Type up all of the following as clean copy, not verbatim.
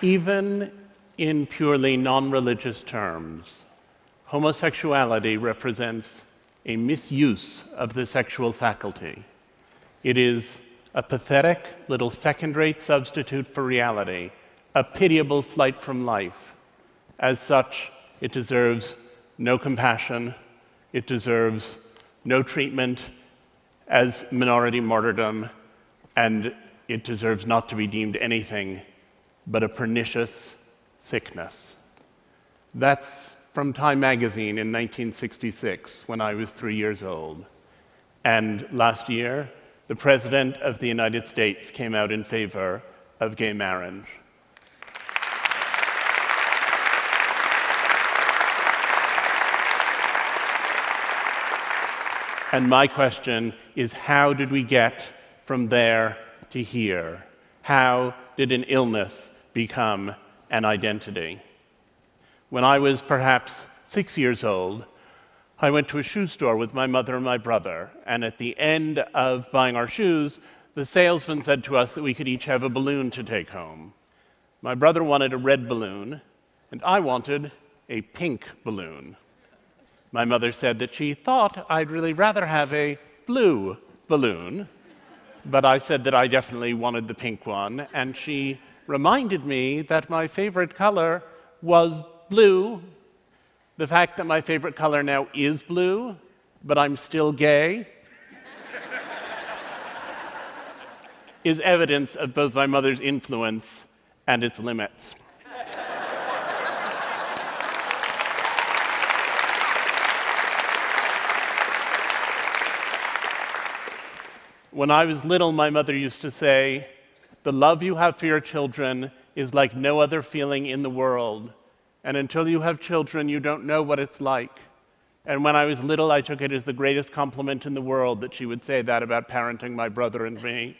Even in purely non-religious terms, homosexuality represents a misuse of the sexual faculty. It is a pathetic little second-rate substitute for reality, a pitiable flight from life. As such, it deserves no compassion, it deserves no treatment as minority martyrdom, and it deserves not to be deemed anything but a pernicious sickness. That's from Time magazine in 1966, when I was 3 years old. And last year, the President of the United States came out in favor of gay marriage. And my question is, how did we get from there to here? How did an illness become an identity? When I was perhaps 6 years old, I went to a shoe store with my mother and my brother, and at the end of buying our shoes, the salesman said to us that we could each have a balloon to take home. My brother wanted a red balloon, and I wanted a pink balloon. My mother said that she thought I'd really rather have a blue balloon, but I said that I definitely wanted the pink one, and she reminded me that my favorite color was blue. The fact that my favorite color now is blue, but I'm still gay, is evidence of both my mother's influence and its limits. When I was little, my mother used to say, "The love you have for your children is like no other feeling in the world. And until you have children, you don't know what it's like." And when I was little, I took it as the greatest compliment in the world that she would say that about parenting my brother and me.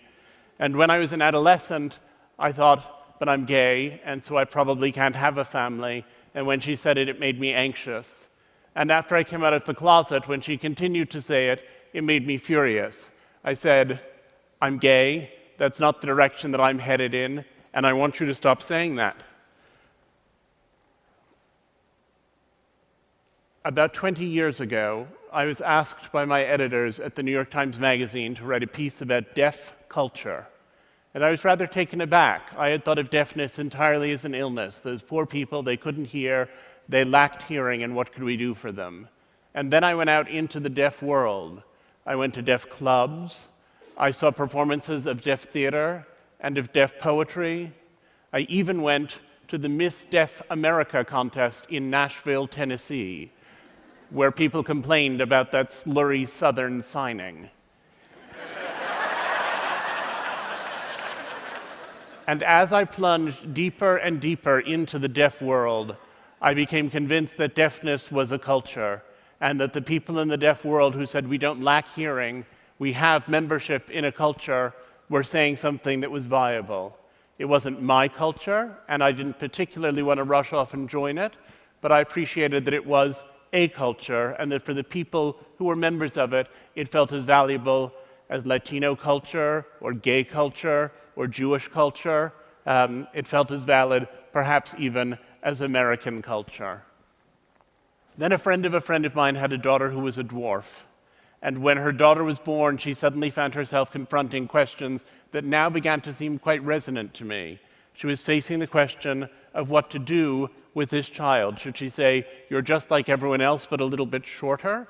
And when I was an adolescent, I thought, but I'm gay, and so I probably can't have a family. And when she said it, it made me anxious. And after I came out of the closet, when she continued to say it, it made me furious. I said, "I'm gay, that's not the direction that I'm headed in, and I want you to stop saying that." About 20 years ago, I was asked by my editors at the New York Times Magazine to write a piece about deaf culture. And I was rather taken aback. I had thought of deafness entirely as an illness. Those poor people, they couldn't hear, they lacked hearing, and what could we do for them? And then I went out into the deaf world. I went to deaf clubs. I saw performances of deaf theater and of deaf poetry. I even went to the Miss Deaf America contest in Nashville, Tennessee, where people complained about that slurry Southern signing. And as I plunged deeper and deeper into the deaf world, I became convinced that deafness was a culture, and that the people in the deaf world who said we don't lack hearing, we have membership in a culture, were saying something that was viable. It wasn't my culture, and I didn't particularly want to rush off and join it, but I appreciated that it was a culture, and that for the people who were members of it, it felt as valuable as Latino culture, or gay culture, or Jewish culture. It felt as valid, perhaps even, as American culture. Then a friend of mine had a daughter who was a dwarf. And when her daughter was born, she suddenly found herself confronting questions that now began to seem quite resonant to me. She was facing the question of what to do with this child. Should she say, "You're just like everyone else, but a little bit shorter"?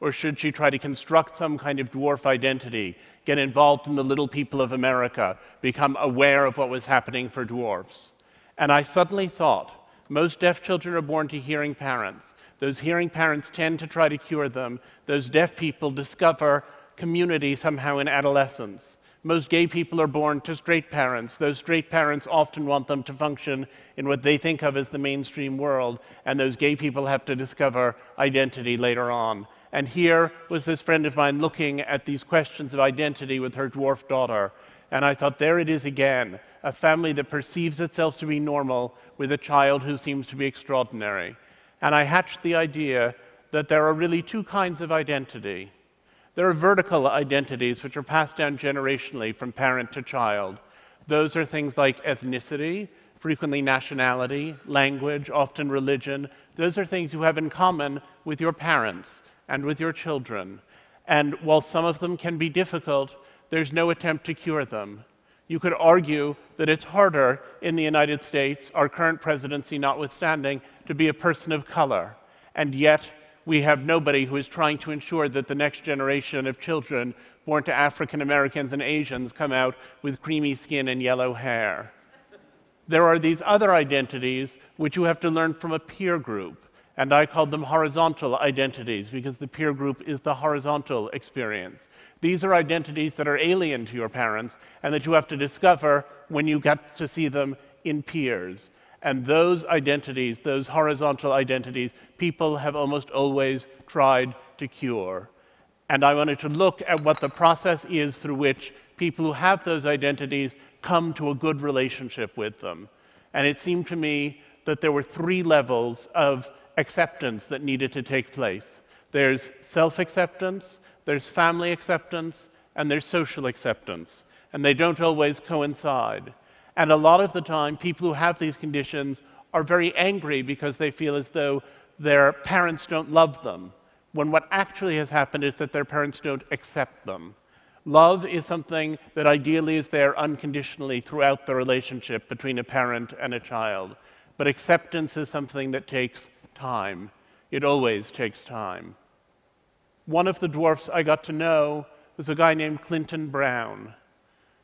Or should she try to construct some kind of dwarf identity, get involved in the little people of America, become aware of what was happening for dwarfs? And I suddenly thought, most deaf children are born to hearing parents. Those hearing parents tend to try to cure them. Those deaf people discover community somehow in adolescence. Most gay people are born to straight parents. Those straight parents often want them to function in what they think of as the mainstream world, and those gay people have to discover identity later on. And here was this friend of mine looking at these questions of identity with her dwarf daughter. And I thought, there it is again, a family that perceives itself to be normal with a child who seems to be extraordinary. And I hatched the idea that there are really two kinds of identity. There are vertical identities which are passed down generationally from parent to child. Those are things like ethnicity, frequently nationality, language, often religion. Those are things you have in common with your parents and with your children. And while some of them can be difficult, there's no attempt to cure them. You could argue that it's harder in the United States, our current presidency notwithstanding, to be a person of color. And yet, we have nobody who is trying to ensure that the next generation of children born to African Americans and Asians come out with creamy skin and yellow hair. There are these other identities which you have to learn from a peer group, and I called them horizontal identities because the peer group is the horizontal experience. These are identities that are alien to your parents and that you have to discover when you get to see them in peers. And those identities, those horizontal identities, people have almost always tried to cure. And I wanted to look at what the process is through which people who have those identities come to a good relationship with them. And it seemed to me that there were 3 levels of acceptance that needed to take place. There's self-acceptance, there's family acceptance, and there's social acceptance. And they don't always coincide. And a lot of the time, people who have these conditions are very angry because they feel as though their parents don't love them, when what actually has happened is that their parents don't accept them. Love is something that ideally is there unconditionally throughout the relationship between a parent and a child. But acceptance is something that takes time. It always takes time. One of the dwarfs I got to know was a guy named Clinton Brown.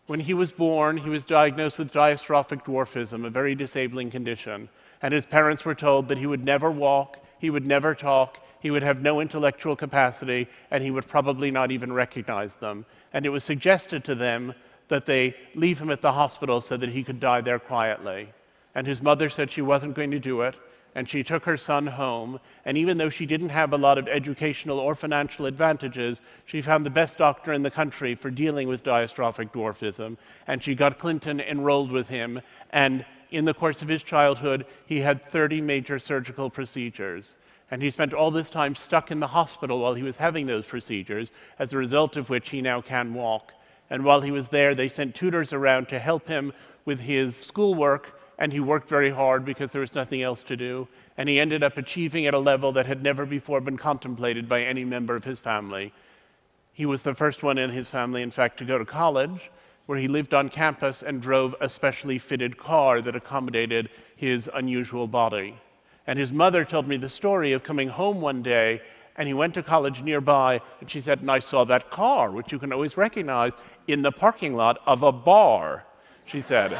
When he was born, he was diagnosed with dystrophic dwarfism, a very disabling condition, and his parents were told that he would never walk, he would never talk, he would have no intellectual capacity, and he would probably not even recognize them. And it was suggested to them that they leave him at the hospital so that he could die there quietly. And his mother said she wasn't going to do it, and she took her son home, and even though she didn't have a lot of educational or financial advantages, she found the best doctor in the country for dealing with dystrophic dwarfism, and she got Clinton enrolled with him, and in the course of his childhood, he had 30 major surgical procedures. And he spent all this time stuck in the hospital while he was having those procedures, as a result of which he now can walk. And while he was there, they sent tutors around to help him with his schoolwork, and he worked very hard because there was nothing else to do, and he ended up achieving at a level that had never before been contemplated by any member of his family. He was the first one in his family, in fact, to go to college, where he lived on campus and drove a specially fitted car that accommodated his unusual body. And his mother told me the story of coming home one day, and he went to college nearby, and she said, "And I saw that car, which you can always recognize, in the parking lot of a bar," she said.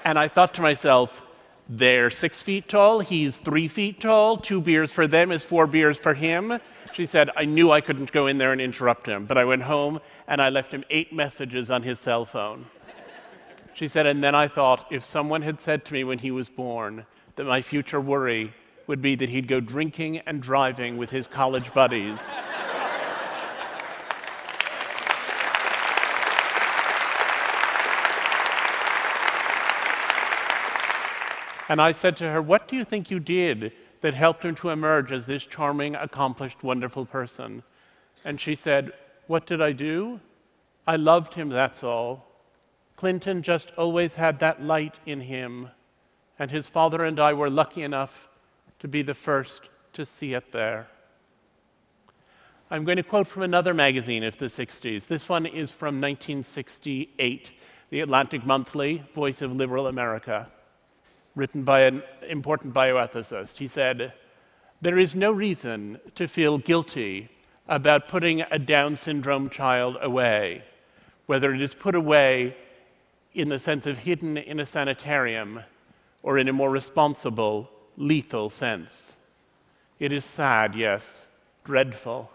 And I thought to myself, they're 6 feet tall, he's 3 feet tall, 2 beers for them is 4 beers for him. She said, I knew I couldn't go in there and interrupt him, but I went home and I left him 8 messages on his cell phone. She said, and then I thought, if someone had said to me when he was born that my future worry would be that he'd go drinking and driving with his college buddies, and I said to her, what do you think you did that helped him to emerge as this charming, accomplished, wonderful person? And she said, what did I do? I loved him, that's all. Clinton just always had that light in him, and his father and I were lucky enough to be the first to see it there. I'm going to quote from another magazine of the 60s. This one is from 1968, the Atlantic Monthly, Voice of Liberal America, written by an important bioethicist. He said, there is no reason to feel guilty about putting a Down syndrome child away, whether it is put away in the sense of hidden in a sanitarium or in a more responsible, lethal sense. It is sad, yes, dreadful,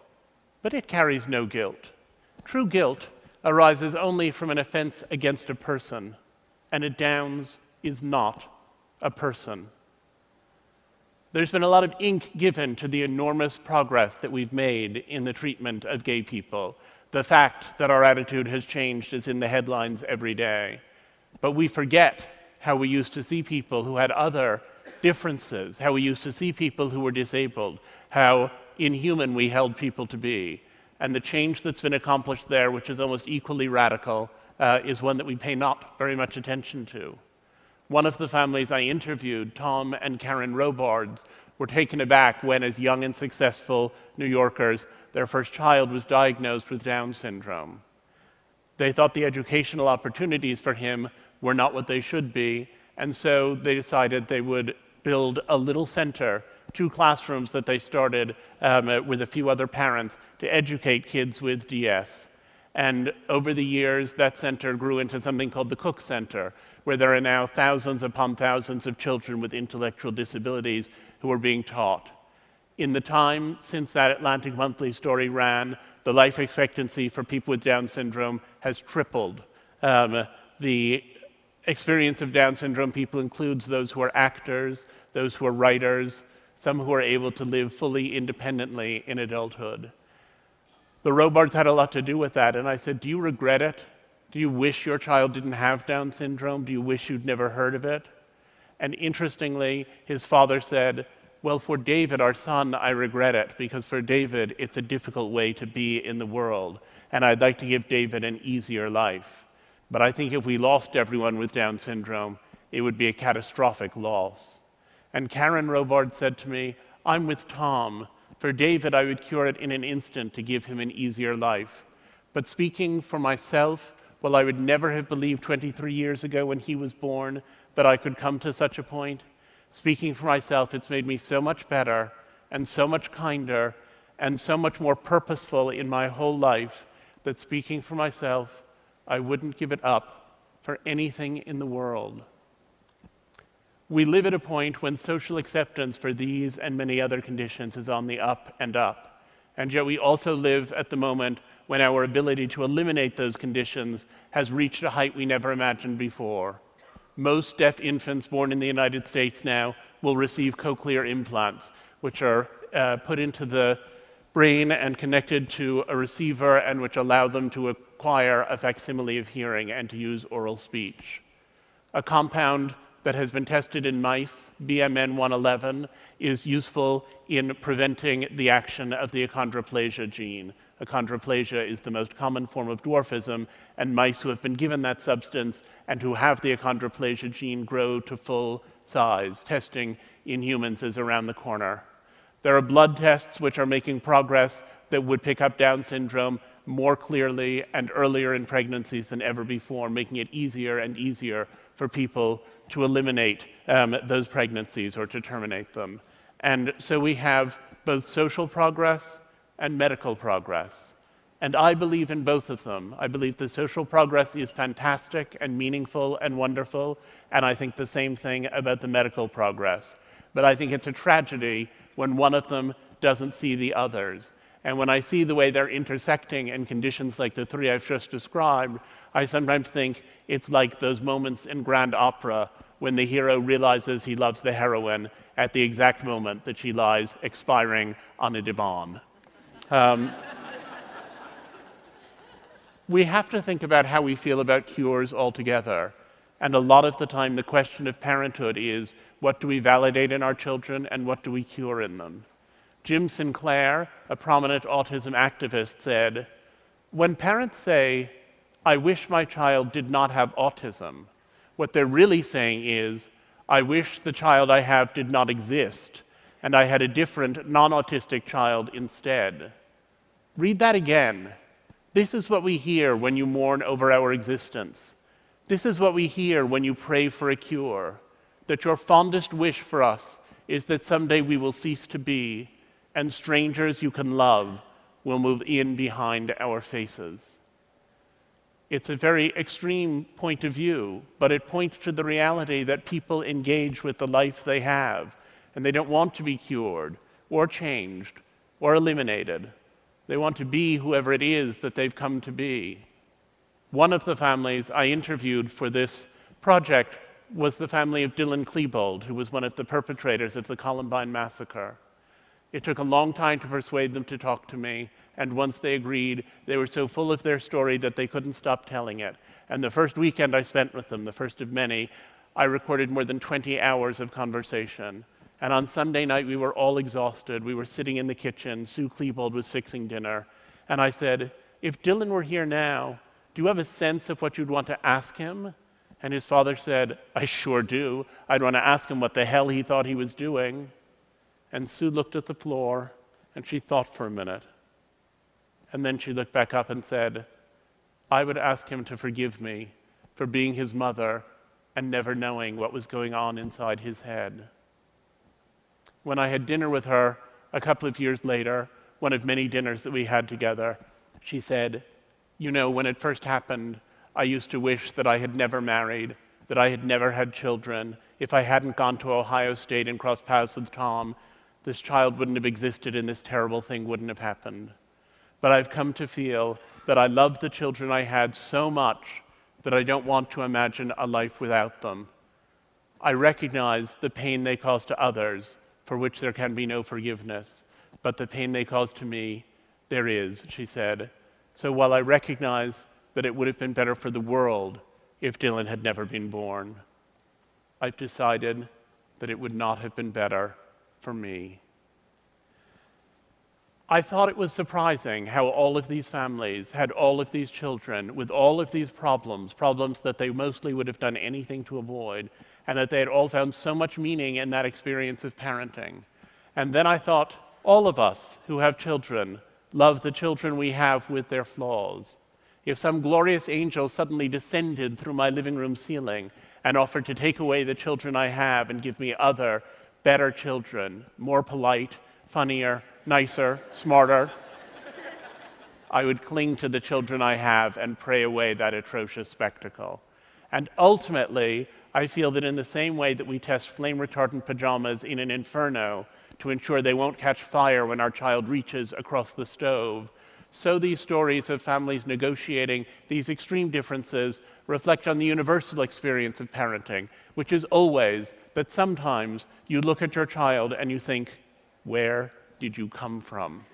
but it carries no guilt. True guilt arises only from an offense against a person, and a Downs is not a person. There's been a lot of ink given to the enormous progress that we've made in the treatment of gay people. The fact that our attitude has changed is in the headlines every day. But we forget how we used to see people who had other differences, how we used to see people who were disabled, how inhuman we held people to be. And the change that's been accomplished there, which is almost equally radical, is one that we pay not very much attention to. One of the families I interviewed, Tom and Karen Robards, were taken aback when, as young and successful New Yorkers, their first child was diagnosed with Down syndrome. They thought the educational opportunities for him were not what they should be, and so they decided they would build a little center, 2 classrooms that they started with a few other parents to educate kids with DS. And over the years, that center grew into something called the Cook Center, where there are now thousands upon thousands of children with intellectual disabilities who are being taught. In the time since that Atlantic Monthly story ran, the life expectancy for people with Down syndrome has tripled. The experience of Down syndrome people includes those who are actors, those who are writers, some who are able to live fully independently in adulthood. The Robards had a lot to do with that, and I said, do you regret it? Do you wish your child didn't have Down syndrome? Do you wish you'd never heard of it? And interestingly, his father said, well, for David, our son, I regret it, because for David, it's a difficult way to be in the world, and I'd like to give David an easier life. But I think if we lost everyone with Down syndrome, it would be a catastrophic loss. And Karen Robard said to me, I'm with Tom. For David, I would cure it in an instant to give him an easier life. But speaking for myself, well, I would never have believed 23 years ago when he was born that I could come to such a point. Speaking for myself, it's made me so much better and so much kinder and so much more purposeful in my whole life that speaking for myself, I wouldn't give it up for anything in the world. We live at a point when social acceptance for these and many other conditions is on the up and up. And yet we also live at the moment when our ability to eliminate those conditions has reached a height we never imagined before. Most deaf infants born in the United States now will receive cochlear implants, which are put into the brain and connected to a receiver and which allow them to acquire a facsimile of hearing and to use oral speech. A compound that has been tested in mice, BMN 111, is useful in preventing the action of the achondroplasia gene. Achondroplasia is the most common form of dwarfism, and mice who have been given that substance and who have the achondroplasia gene grow to full size. Testing in humans is around the corner. There are blood tests which are making progress that would pick up Down syndrome more clearly and earlier in pregnancies than ever before, making it easier and easier for people to eliminate those pregnancies or to terminate them. And so we have both social progress and medical progress. And I believe in both of them. I believe the social progress is fantastic and meaningful and wonderful, and I think the same thing about the medical progress. But I think it's a tragedy when one of them doesn't see the others. And when I see the way they're intersecting in conditions like the 3 I've just described, I sometimes think it's like those moments in grand opera when the hero realizes he loves the heroine at the exact moment that she lies expiring on a divan. We have to think about how we feel about cures altogether. And a lot of the time, the question of parenthood is, what do we validate in our children and what do we cure in them? Jim Sinclair, a prominent autism activist, said, when parents say, I wish my child did not have autism, what they're really saying is, I wish the child I have did not exist, and I had a different, non-autistic child instead. Read that again. This is what we hear when you mourn over our existence. This is what we hear when you pray for a cure, that your fondest wish for us is that someday we will cease to be, and strangers you can love will move in behind our faces. It's a very extreme point of view, but it points to the reality that people engage with the life they have, and they don't want to be cured, or changed, or eliminated. They want to be whoever it is that they've come to be. One of the families I interviewed for this project was the family of Dylan Klebold, who was one of the perpetrators of the Columbine massacre. It took a long time to persuade them to talk to me, and once they agreed, they were so full of their story that they couldn't stop telling it. And the first weekend I spent with them, the first of many, I recorded more than 20 hours of conversation. And on Sunday night, we were all exhausted. We were sitting in the kitchen. Sue Klebold was fixing dinner. And I said, if Dylan were here now, do you have a sense of what you'd want to ask him? And his father said, "I sure do. I'd want to ask him what the hell he thought he was doing." And Sue looked at the floor, and she thought for a minute. And then she looked back up and said, "I would ask him to forgive me for being his mother and never knowing what was going on inside his head." When I had dinner with her a couple of years later, one of many dinners that we had together, she said, "You know, when it first happened, I used to wish that I had never married, that I had never had children. If I hadn't gone to Ohio State and crossed paths with Tom, this child wouldn't have existed and this terrible thing wouldn't have happened. But I've come to feel that I love the children I had so much that I don't want to imagine a life without them. I recognize the pain they cause to others, for which there can be no forgiveness, but the pain they cause to me, there is," she said. "So while I recognize that it would have been better for the world if Dylan had never been born, I've decided that it would not have been better for me." I thought it was surprising how all of these families had all of these children with all of these problems that they mostly would have done anything to avoid, and that they had all found so much meaning in that experience of parenting. And then I thought, all of us who have children love the children we have with their flaws. If some glorious angel suddenly descended through my living room ceiling and offered to take away the children I have and give me other, better children, more polite, funnier, nicer, smarter, I would cling to the children I have and pray away that atrocious spectacle. And ultimately, I feel that in the same way that we test flame-retardant pajamas in an inferno to ensure they won't catch fire when our child reaches across the stove, so these stories of families negotiating these extreme differences reflect on the universal experience of parenting, which is always that sometimes you look at your child and you think, where did you come from?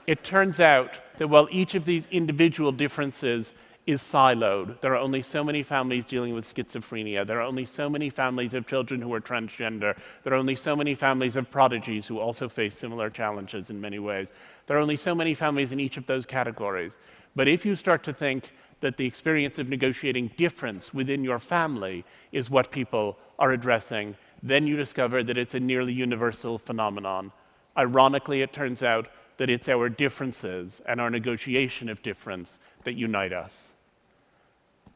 It turns out that while each of these individual differences is siloed, there are only so many families dealing with schizophrenia, there are only so many families of children who are transgender, there are only so many families of prodigies who also face similar challenges in many ways. There are only so many families in each of those categories. But if you start to think that the experience of negotiating difference within your family is what people are addressing, then you discover that it's a nearly universal phenomenon. Ironically, it turns out that it's our differences and our negotiation of difference that unite us.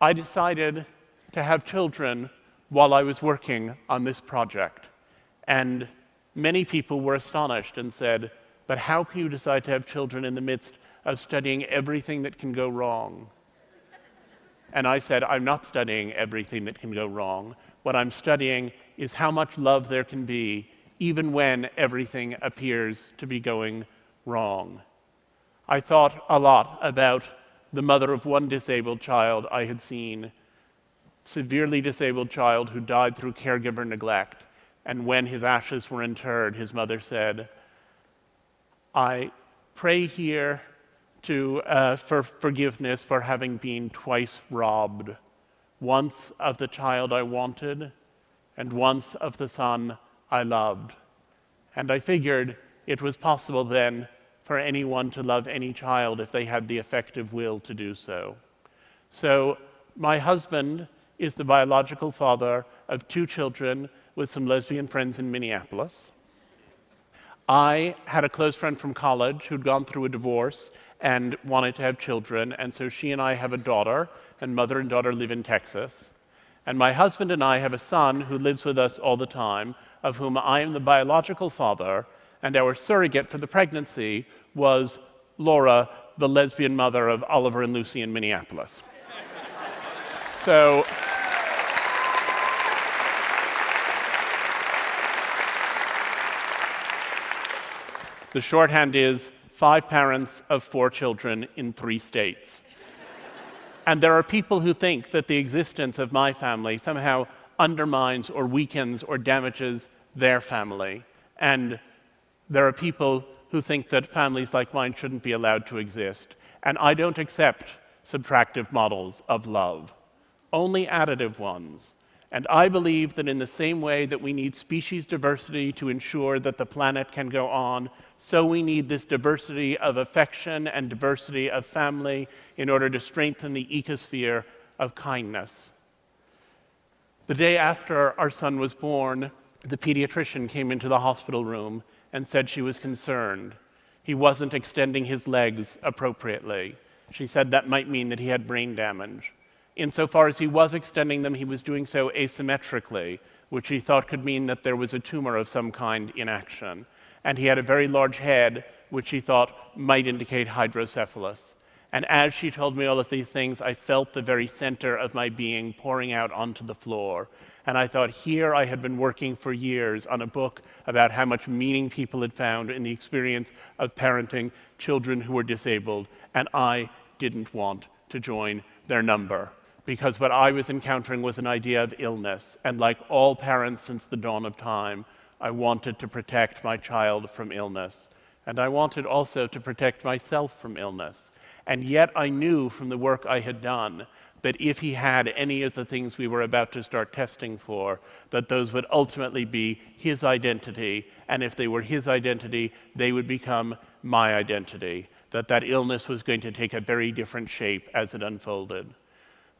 I decided to have children while I was working on this project, and many people were astonished and said, "But how can you decide to have children in the midst of studying everything that can go wrong?" And I said, "I'm not studying everything that can go wrong. What I'm studying is how much love there can be even when everything appears to be going wrong." I thought a lot about the mother of one disabled child I had seen, severely disabled child who died through caregiver neglect, and when his ashes were interred, his mother said, "I pray here for forgiveness for having been twice robbed, once of the child I wanted, and once of the son I loved." And I figured it was possible then for anyone to love any child if they had the effective will to do so. So my husband is the biological father of 2 children with some lesbian friends in Minneapolis. I had a close friend from college who'd gone through a divorce and wanted to have children, and so she and I have a daughter, and mother and daughter live in Texas. And my husband and I have a son who lives with us all the time, of whom I am the biological father, and our surrogate for the pregnancy was Laura, the lesbian mother of Oliver and Lucy in Minneapolis. So the shorthand is 5 parents of 4 children in 3 states. And there are people who think that the existence of my family somehow undermines or weakens or damages their family. And there are people who think that families like mine shouldn't be allowed to exist. And I don't accept subtractive models of love, only additive ones. And I believe that in the same way that we need species diversity to ensure that the planet can go on, so we need this diversity of affection and diversity of family in order to strengthen the ecosphere of kindness. The day after our son was born, the pediatrician came into the hospital room and said she was concerned. He wasn't extending his legs appropriately. She said that might mean that he had brain damage. Insofar as he was extending them, he was doing so asymmetrically, which he thought could mean that there was a tumor of some kind in action. And he had a very large head, which he thought might indicate hydrocephalus. And as she told me all of these things, I felt the very center of my being pouring out onto the floor. And I thought, here I had been working for years on a book about how much meaning people had found in the experience of parenting children who were disabled, and I didn't want to join their number. Because what I was encountering was an idea of illness, and like all parents since the dawn of time, I wanted to protect my child from illness. And I wanted also to protect myself from illness. And yet I knew from the work I had done that if he had any of the things we were about to start testing for, that those would ultimately be his identity, and if they were his identity, they would become my identity, that illness was going to take a very different shape as it unfolded.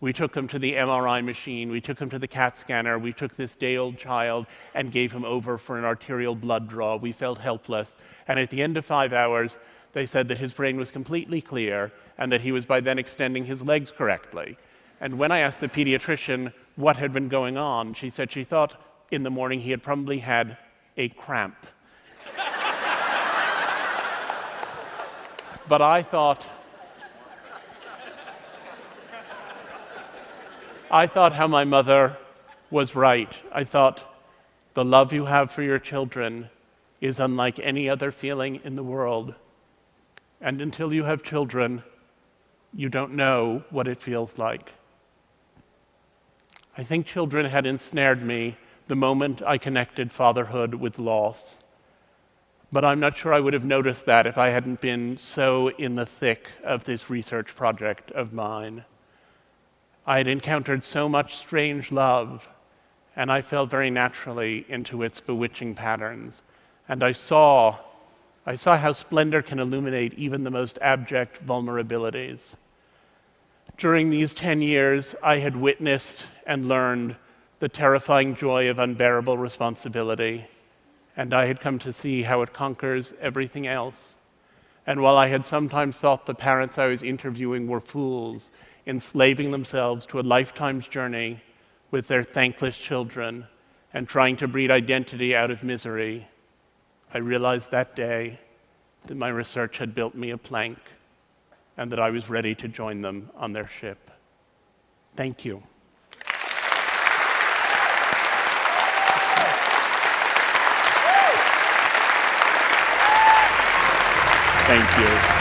We took him to the MRI machine, we took him to the CAT scanner, we took this day-old child and gave him over for an arterial blood draw. We felt helpless, and at the end of 5 hours, they said that his brain was completely clear and that he was by then extending his legs correctly. And when I asked the pediatrician what had been going on, she said she thought in the morning he had probably had a cramp. But I thought how my mother was right. I thought, the love you have for your children is unlike any other feeling in the world. And until you have children, you don't know what it feels like. I think children had ensnared me the moment I connected fatherhood with loss. But I'm not sure I would have noticed that if I hadn't been so in the thick of this research project of mine. I had encountered so much strange love, and I fell very naturally into its bewitching patterns. And I saw how splendor can illuminate even the most abject vulnerabilities. During these 10 years, I had witnessed and learned the terrifying joy of unbearable responsibility, and I had come to see how it conquers everything else. And while I had sometimes thought the parents I was interviewing were fools, enslaving themselves to a lifetime's journey with their thankless children and trying to breed identity out of misery, I realized that day that my research had built me a plank and that I was ready to join them on their ship. Thank you. Thank you.